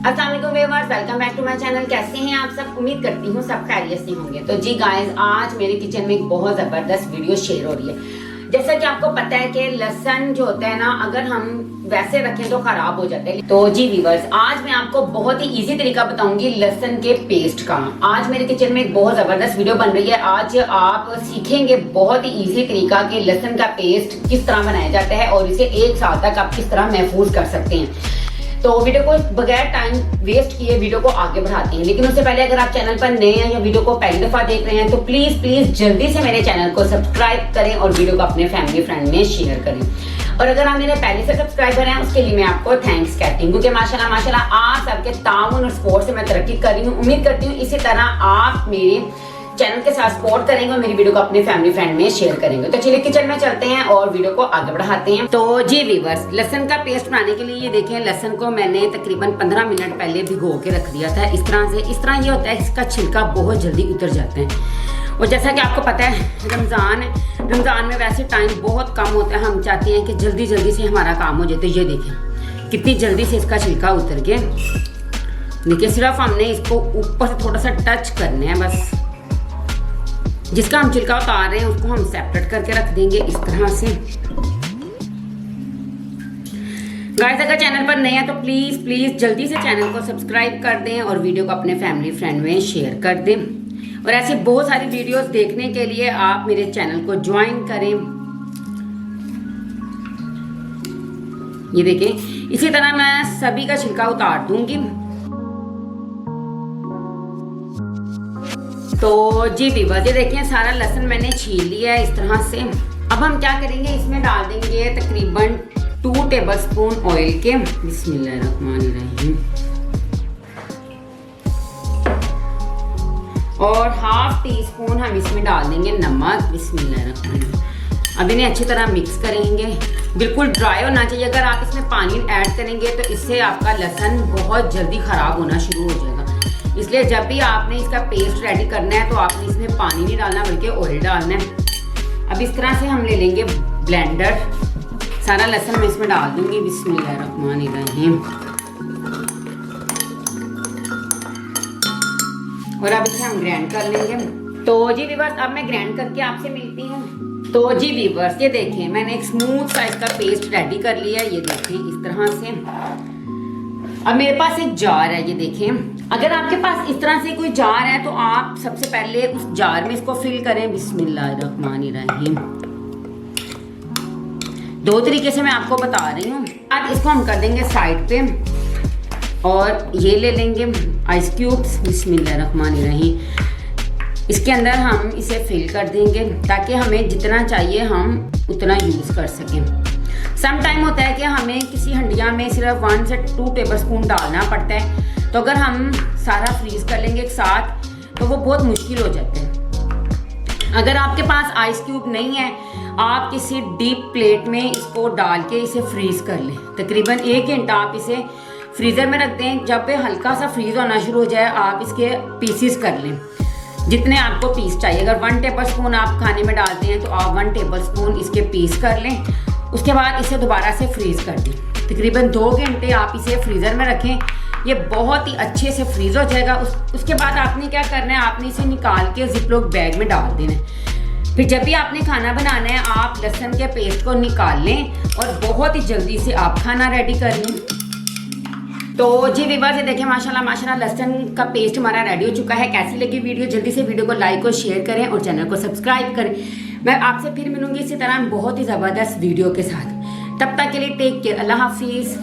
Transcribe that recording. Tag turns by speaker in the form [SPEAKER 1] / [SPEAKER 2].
[SPEAKER 1] अस्सलाम वालेकुम viewers, welcome back to my channel. कैसे हैं आप सब? उम्मीद करती हूँ सब खैरियत से होंगे। तो जी गाइस, आज मेरे किचन में एक बहुत जबरदस्त वीडियो शेयर हो रही है। जैसा कि आपको पता है कि लहसुन जो होता है ना, अगर हम वैसे रखें तो खराब हो जाता है। तो जी व्यूअर्स, आज मैं आपको बहुत ही इजी तरीका बताऊंगी लहसुन के पेस्ट का। आज मेरे किचन में एक बहुत जबरदस्त वीडियो बन रही है। आज आप सीखेंगे बहुत ही इजी तरीका कि लहसुन का पेस्ट किस तरह बनाया जाता है और इसे 1 साल तक आप किस तरह महफूज कर सकते हैं। तो वीडियो को बगैर टाइम वेस्ट किए वीडियो को आगे बढ़ाते हैं। लेकिन उससे पहले अगर आप चैनल पर नए हैं या वीडियो को पहली दफा देख रहे हैं तो प्लीज जल्दी से मेरे चैनल को सब्सक्राइब करें और वीडियो को अपने फैमिली फ्रेंड में शेयर करें। और अगर आप मेरे पहले से सब्सक्राइबर हैं उसके लिए मैं आपको थैंक्स कहती हूँ, क्योंकि माशाल्लाह आप सबके ताउन और सपोर्ट से मैं तरक्की कर रही हूँ। उम्मीद करती हूँ इसी तरह आप मेरे चैनल के साथ सपोर्ट करेंगे और मेरी वीडियो को अपने फैमिली फ्रेंड में शेयर करेंगे। तो चलिए किचन में चलते हैं और वीडियो को आगे बढ़ाते हैं। तो जी व्यूअर्स, लहसुन का पेस्ट बनाने के लिए ये देखें, लहसुन को मैंने तकरीबन 15 मिनट पहले भिगो के रख दिया था। इस तरह ये होता है, इसका छिलका बहुत जल्दी उतर जाता है। और जैसा कि आपको पता है रमजान में वैसे टाइम बहुत कम होता है। हम चाहते हैं कि जल्दी से हमारा काम हो जाए। तो ये देखें कितनी जल्दी से इसका छिलका उतर गया। देखिए, सिर्फ हमने इसको ऊपर से थोड़ा सा टच करना है बस। जिसका हम छिलका उतार रहे हैं उसको हम सेपरेट करके रख देंगे इस तरह से। गाइस, अगर चैनल पर नए हैं तो प्लीज जल्दी से चैनल को सब्सक्राइब कर दें और वीडियो को अपने फैमिली फ्रेंड में शेयर कर दें। और ऐसी बहुत सारी वीडियोस देखने के लिए आप मेरे चैनल को ज्वाइन करें। ये देखें, इसी तरह मैं सभी का छिलका उतार दूंगी। तो जी व्यूअर्स, ये देखिए सारा लहसुन मैंने छील लिया है इस तरह से। अब हम क्या करेंगे, इसमें डाल देंगे तकरीबन 2 टेबलस्पून ऑयल के। बिस्मिल्लाहिर्रहमानिर्रहीम। और ½ टीस्पून हम इसमें डाल देंगे नमक। बिस्मिल्लाहिर्रहमानिर्रहीम। अब इन्हें अच्छी तरह मिक्स करेंगे। बिल्कुल ड्राई होना चाहिए। अगर आप इसमें पानी ऐड करेंगे तो इससे आपका लहसुन बहुत जल्दी खराब होना शुरू हो जाएगा। इसलिए जब भी आपने इसका पेस्ट रेडी करना है तो आपने इसमें पानी नहीं डालना बल्कि ऑयल डालना है। अब इस तरह से हम ले लेंगे ब्लेंडर। सारा लहसुन मैं इसमें डाल दूंगी। बिस्मिल्लाहिर्रहमानिर्रहीम। और अब इसे हम ग्राइंड कर लेंगे। तो जी व्यूअर्स, अब मैं ग्राइंड करके आपसे मिलती हूँ। तो जी व्यूअर्स, ये देखें मैंने एक स्मूथ सा इसका पेस्ट रेडी कर लिया है। ये देखें इस तरह से। अब मेरे पास एक जार है। ये देखें, अगर आपके पास इस तरह से कोई जार है तो आप सबसे पहले उस जार में इसको फिल करें। बिस्मिल्लाहिर्रहमानिर्रहीम। 2 तरीके से मैं आपको बता रही हूँ। अब इसको हम कर देंगे साइड पे और ये ले लेंगे आइस क्यूब्स। बिस्मिल्लाहिर्रहमानिर्रहीम। इसके अंदर हम इसे फिल कर देंगे ताकि हमें जितना चाहिए हम उतना यूज कर सकें। सम टाइम होता है कि हमें किसी हंडिया में सिर्फ 1 से 2 टेबलस्पून डालना पड़ता है। तो अगर हम सारा फ्रीज कर लेंगे एक साथ तो वो बहुत मुश्किल हो जाता है। अगर आपके पास आइस क्यूब नहीं है, आप किसी डीप प्लेट में इसको डाल के इसे फ्रीज कर लें। तकरीबन 1 घंटा आप इसे फ्रीजर में रख दें। जब पे हल्का सा फ्रीज होना शुरू हो जाए आप इसके पीसीस कर लें, जितने आपको पीस चाहिए। अगर 1 टेबलस्पून आप खाने में डालते हैं तो आप 1 टेबलस्पून इसके पीस कर लें। उसके बाद इसे दोबारा से फ्रीज कर दें। तकरीबन 2 घंटे आप इसे फ्रीजर में रखें। ये बहुत ही अच्छे से फ्रीज हो जाएगा। उसके बाद आपने क्या करना है, आपने इसे निकाल के जिपलॉक बैग में डाल देना है। फिर जब भी आपने खाना बनाना है आप लहसुन के पेस्ट को निकाल लें और बहुत ही जल्दी से आप खाना रेडी कर लें। तो जी व्यूअर्स, ये देखिए माशाल्लाह लहसुन का पेस्ट हमारा रेडी हो चुका है। कैसी लगी वीडियो? जल्दी से वीडियो को लाइक और शेयर करें और चैनल को सब्सक्राइब करें। मैं आपसे फिर मिलूंगी इसी तरह बहुत ही ज़बरदस्त वीडियो के साथ। तब तक के लिए टेक केयर। अल्लाह हाफिज़।